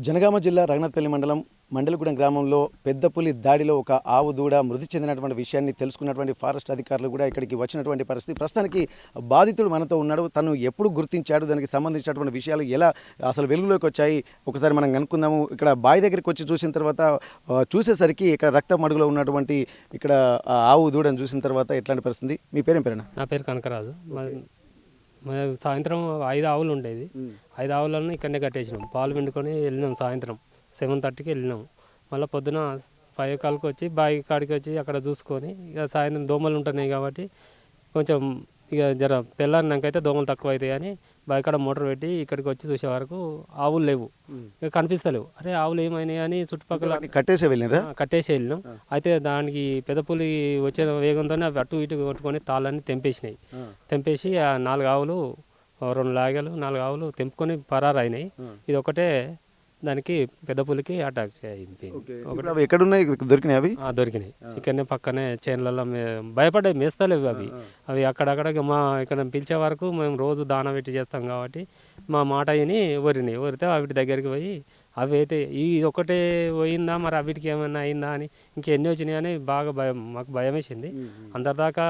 జనగామ జిల్లా రఘునాథపల్లి మండలం మండలగూడెం గ్రామంలో పెద్ద పులి దాడిలో ఒక ఆవు దూడ మృతి చెందినటువంటి విషయాన్ని తెలుసుకున్నటువంటి ఫారెస్ట్ అధికారులు కూడా ఇక్కడికి వచ్చినటువంటి పరిస్థితి. ప్రస్తుతానికి బాధితుడు మనతో ఉన్నాడు. తను ఎప్పుడు గుర్తించాడు, దానికి సంబంధించినటువంటి విషయాలు ఎలా అసలు వెలుగులోకి వచ్చాయి ఒకసారి మనం కనుక్కుందాము. ఇక్కడ బావి దగ్గరికి వచ్చి చూసిన తర్వాత చూసేసరికి ఇక్కడ రక్త మడుగులో ఉన్నటువంటి ఇక్కడ ఆవు దూడను చూసిన తర్వాత ఎట్లాంటి పరిస్థితి? మీ పేరేం పేరేనా? నా పేరు కనకరాజు. సాయంత్రం 5 ఆవులు ఉండేది. 5 ఆవులను ఇక్కడనే కట్టేసినాం. పాలు పిండుకొని వెళ్ళినాం. సాయంత్రం 7:30కి వెళ్ళినాం. మళ్ళీ పొద్దున 5 కాల్కి వచ్చి బావి కాడికి వచ్చి అక్కడ చూసుకొని ఇక సాయంత్రం దోమలు ఉంటున్నాయి కాబట్టి కొంచెం ఇక జర తెల్లారినాకైతే దోమలు తక్కువ అవుతాయి అని బావి కాడ మోటార్ పెట్టి ఇక్కడికి వచ్చి చూసే వరకు ఆవులు లేవు, ఇక కనిపిస్తలేవు. అరే ఆవులు ఏమైనాయి అని చుట్టుపక్కల కట్టేసి వెళ్ళినాం. అయితే దానికి పెదపులి వచ్చే వేగంతోనే అవి అటు ఇటు కొట్టుకొని తాళ్ళని తెంపేసినాయి. తెంపేసి ఆ 4 ఆవులు 2 లాగలు 4 ఆవులు తెంపుకొని పరారైనాయి. ఇది ఒకటే దానికి పెద్ద పులికి అటాక్ అయింది. ఎక్కడున్నాయి? దొరికినాయి అవి? దొరికినాయి. ఇక్కడనే పక్కనే చేనులలో భయపడ్డాయి, మేస్తలేవు అవి. అవి అక్కడక్కడ మా ఇక్కడ పిలిచే వరకు మేము రోజు దానా పెట్టి చేస్తాం కాబట్టి మా మాట విని ఒరినాయి. ఒరితే వాటి దగ్గరికి పోయి అవి అయితే ఈ ఒకటే పోయిందా మరి అవిటికి ఏమైనా అయిందా అని ఇంకెన్ని వచ్చినాయి అని బాగా భయం, మాకు భయం వేసింది. అందరిదాకా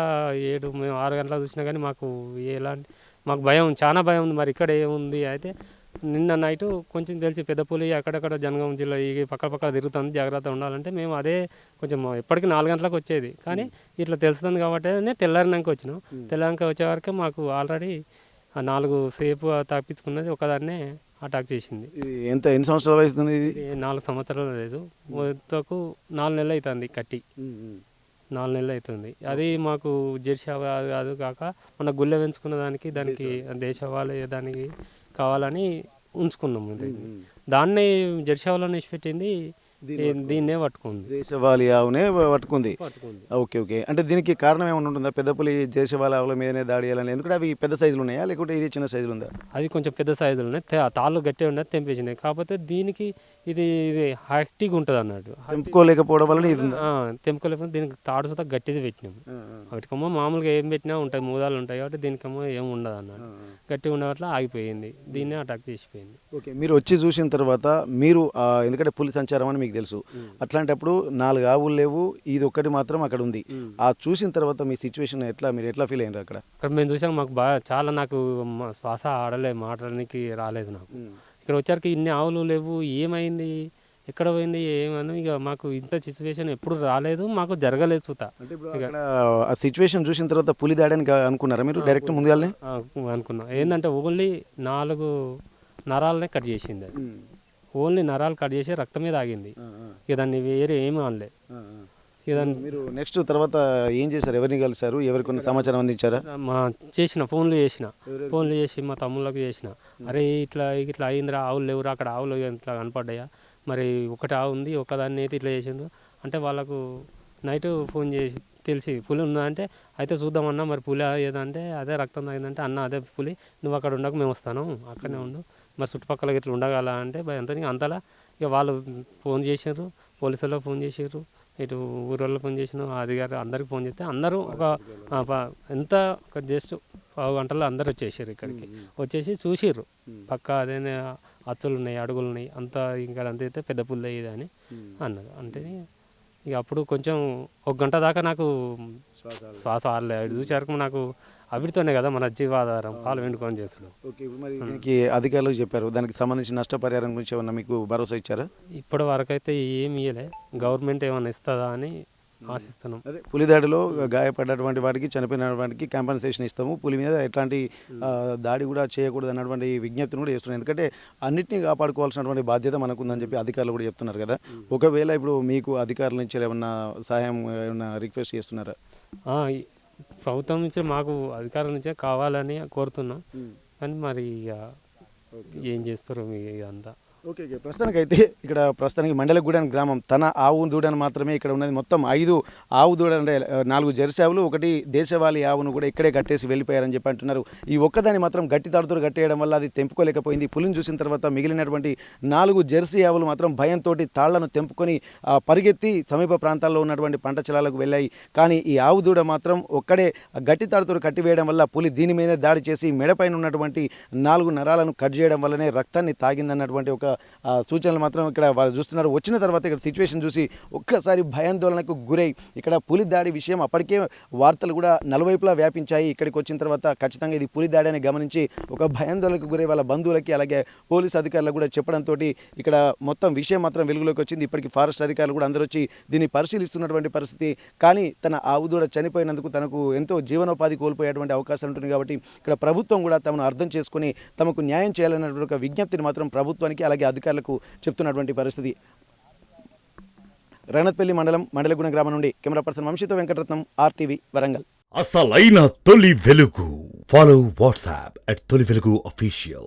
మేము 6 గంటలకు చూసినా కానీ మాకు భయం, చాలా భయం ఉంది. మరి ఇక్కడ ఏముంది? అయితే నిన్న నైటు కొంచెం తెలిసి పెద్ద పులి అక్కడక్కడ జనగాం జిల్లా ఈ పక్కన తిరుగుతుంది, జాగ్రత్త ఉండాలంటే మేము అదే కొంచెం ఎప్పటికీ 4 గంటలకు వచ్చేది కానీ ఇట్లా తెలుస్తుంది కాబట్టి తెల్లారినాక వచ్చినాం. తెల్లారినాక వచ్చే వరకే మాకు ఆల్రెడీ 4 సేపు తప్పించుకున్నది ఒకదాన్నే అటాక్ చేసింది. ఎన్ని సంవత్సరాల వయసు? 4 సంవత్సరాల వయసు. మొత్తకు 4 నెలలు అవుతుంది కట్టి. 4 నెలలు అవుతుంది. అది మాకు జెర్సీ కాదు కాక మన గుళ్ళె పెంచుకున్న దానికి దేశవాళీ దానికి కావాలని ఉంచుకున్నాము. దాన్నే జెర్సీ ఆవులను ఇచ్చిపెట్టింది, దీన్నే పట్టుకుంది. దేశవాళీ ఆవునే పట్టుకుంది. Okay okay. అంటే దీనికి కారణం ఏమైనా ఉంటుందా? పెద్ద పులి దేశవాళీ ఆవుల మీదనే దాడి చేయాలని? ఎందుకంటే అవి పెద్ద సైజులు ఉన్నాయా లేకుంటే ఇది చిన్న సైజులు ఉందా? అది కొంచెం పెద్ద సైజులు ఉన్నాయి. తాళ్ళు గట్టిగా ఉన్నది తెంపేసినాయి. కాకపోతే దీనికి ఇది హైట్గా ఉంటుంది అన్నట్టు. తెంపుకోలేకపోవడం వల్ల ఇది తెంపుకోలేకపోతే దీనికి తాడు సుతా గట్టిది పెట్టినాము. వాటికమ్మో మామూలుగా ఏం పెట్టినా ఉంటాయి, మూదాలు ఉంటాయి కాబట్టి దీనికేమో ఏం ఉండదు అన్నట్టు. గట్టిగా ఉండవట్ల ఆగిపోయింది, దీన్నే అటాక్ చేసిపోయింది. ఓకే. మీరు వచ్చి చూసిన తర్వాత మీరు ఎందుకంటే పులి సంచారం అని మీకు తెలుసు, అట్లాంటప్పుడు 4 ఆవులు లేవు, ఇది ఒక్కటి మాత్రం అక్కడ ఉంది. ఆ చూసిన తర్వాత మీ సిచ్యువేషన్ మీరు ఎట్లా ఫీల్ అయ్యారు? అక్కడ మేము చూసాం, మాకు బాగా చాలా నాకు శ్వాస మాట్లాడడానికి రాలేదు నాకు. ఇక్కడ వచ్చారికి ఇన్ని ఆవులు లేవు, ఏమైంది, ఎక్కడ పోయింది, ఏమని ఇక మాకు ఇంత సిచ్యువేషన్ ఎప్పుడు రాలేదు, మాకు జరగలేదు సుత. ఆ సిచ్యువేషన్ చూసిన తర్వాత పులి దాడని అనుకున్నారా మీరు డైరెక్ట్ ముందుగానే? అనుకున్నా. ఏంటంటే ఓన్లీ 4 నరాలనే కట్ చేసింది. అది ఓన్లీ నరాలు కట్ చేసి రక్తం మీద ఆగింది. ఇక దాన్ని వేరే ఏమీ అనలే. మీరు నెక్స్ట్ తర్వాత ఏం చేశారు? ఎవరిని కలిసారు? ఎవరికి సమాచారం అందించారా? ఫోన్లు చేసి మా తమ్ముళ్ళకి చేసిన, అరే ఇట్లా అయిందిరా, ఆవులు లేవురా, అక్కడ ఆవులు ఇట్లా కనపడ్డాయా, మరి ఒకటి ఆవు ఉంది, ఒకదాన్ని అయితే ఇట్లా చేసిండు అంటే వాళ్ళకు నైట్ ఫోన్ చేసి తెలిసి పులి ఉందా అంటే అయితే చూద్దామన్నా, మరి పులి ఏదంటే అదే రక్తం తాగిందంటే అన్న అదే పులి, నువ్వు అక్కడ ఉండక మేము వస్తాను, అక్కడనే ఉండు, మరి చుట్టుపక్కల ఇట్లా ఉండగల అంటే అంతలా ఇక వాళ్ళు ఫోన్ చేసారు, పోలీసు వాళ్ళకి ఫోన్ చేసారు, ఇటు ఊరోళ్ళు ఫోన్ చేసిన అధికారు అందరికి ఫోన్ చేస్తే అందరూ ఒక జస్ట్ 1 గంటలో అందరు వచ్చేసారు. ఇక్కడికి వచ్చేసి చూసిర్రు, పక్క అదే అచ్చులు ఉన్నాయి, అడుగులు ఉన్నాయి, అంతా ఇంకా అంతే పెద్ద పుల్లి ఇది అని అన్నారు. అంటే ఇక అప్పుడు కొంచెం 1 గంట దాకా నాకు శ్వాస ఆడలేదు. చూసేవరకు నాకు అవిటితోనే కదా మన జీవాధారం, పాలు వెండుకొని చేసుడు. ఓకే. మరి దీనికి అధికారులు చెప్పారు, దానికి సంబంధించిన నష్టపరిహారం గురించి ఏమన్నా మీకు భరోసా ఇచ్చారా? ఇప్పటి వరకు అయితే ఏమి ఇవ్వలే. గవర్నమెంట్ ఏమైనా ఇస్తుందా అని ఆశిస్తున్నాం. అదే పులిదాడిలో గాయపడ్డటువంటి వాటికి, చనిపోయిన వాటికి కాంపెన్సేషన్ ఇస్తాము, పులి మీద ఎట్లాంటి దాడి కూడా చేయకూడదు అన్నటువంటి విజ్ఞప్తిని కూడా చేస్తున్నాం. ఎందుకంటే అన్నింటినీ కాపాడుకోవాల్సినటువంటి బాధ్యత మనకుందని చెప్పి అధికారులు కూడా చెప్తున్నారు కదా. ఒకవేళ ఇప్పుడు మీకు అధికారుల నుంచి ఏమన్నా సహాయం ఏమన్నా రిక్వెస్ట్ చేస్తున్నారా? ప్రభుత్వం నుంచి మాకు అధికారుల నుంచే కావాలని కోరుతున్నాం, కానీ మరి ఇక ఏం చేస్తారు అంతా. Okay okay. ప్రస్తుతానికైతే ఇక్కడ మండలగూడెం గ్రామం తన ఆవు దూడను మాత్రమే ఇక్కడ ఉన్నది. మొత్తం 5 ఆవు దూడ అంటే 4 జెర్సీ ఆవులు, 1 దేశవాళీ ఆవును కూడా ఇక్కడే కట్టేసి వెళ్ళిపోయారని చెప్పి అంటున్నారు. ఈ ఒక్కదాన్ని మాత్రం గట్టి తాడుతో కట్టేయడం వల్ల అది తెంపుకోలేకపోయింది. పులిని చూసిన తర్వాత మిగిలినటువంటి 4 జెర్సీ ఆవులు మాత్రం భయంతో తాళ్లను తెంపుకొని పరిగెత్తి సమీప ప్రాంతాల్లో ఉన్నటువంటి పంట పొలాలకు వెళ్ళాయి. కానీ ఈ ఆవు దూడ మాత్రం ఒక్కడే గట్టి తాడుతో కట్టివేయడం వల్ల పులి దీని మీదే దాడి చేసి మెడపైన ఉన్నటువంటి 4 నరాలను కట్ చేయడం వల్లనే రక్తాన్ని తాగిందన్నటువంటి ఒక సూచనలు మాత్రం ఇక్కడ వాళ్ళు చూస్తున్నారు. వచ్చిన తర్వాత ఇక్కడ సిచ్యువేషన్ చూసి ఒక్కసారి భయాందోళనకు గురై ఇక్కడ పులి దాడి విషయం అప్పటికే వార్తలు కూడా నలువైపులా వ్యాపించాయి. ఇక్కడికి వచ్చిన తర్వాత ఖచ్చితంగా ఇది పులి దాడి అని గమనించి ఒక భయాందోళనకు గురై వాళ్ళ బంధువులకి అలాగే పోలీస్ అధికారులకు కూడా చెప్పడంతో ఇక్కడ మొత్తం విషయం మాత్రం వెలుగులోకి వచ్చింది. ఇప్పటికి ఫారెస్ట్ అధికారులు కూడా అందరూ వచ్చి దీన్ని పరిశీలిస్తున్నటువంటి పరిస్థితి. కానీ తన ఆవు దూడ చనిపోయినందుకు తనకు ఎంతో జీవనోపాధి కోల్పోయేటువంటి అవకాశం ఉంటుంది కాబట్టి ఇక్కడ ప్రభుత్వం కూడా తమను అర్థం చేసుకుని తమకు న్యాయం చేయాలన్నటువంటి ఒక విజ్ఞప్తిని మాత్రం ప్రభుత్వానికి అలాగే అధికారులకు చెప్తున్నటువంటి పరిస్థితి. రణత్పల్లి మండలం మండలగూడెం గ్రామం నుండి కెమెరా పర్సన్ వంశీతో వెంకటరత్నం, RTV వరంగల్. అసలైన తొలి వెలుగు. ఫాలో వాట్సాప్ @తొలి వెలుగు అఫీషియల్.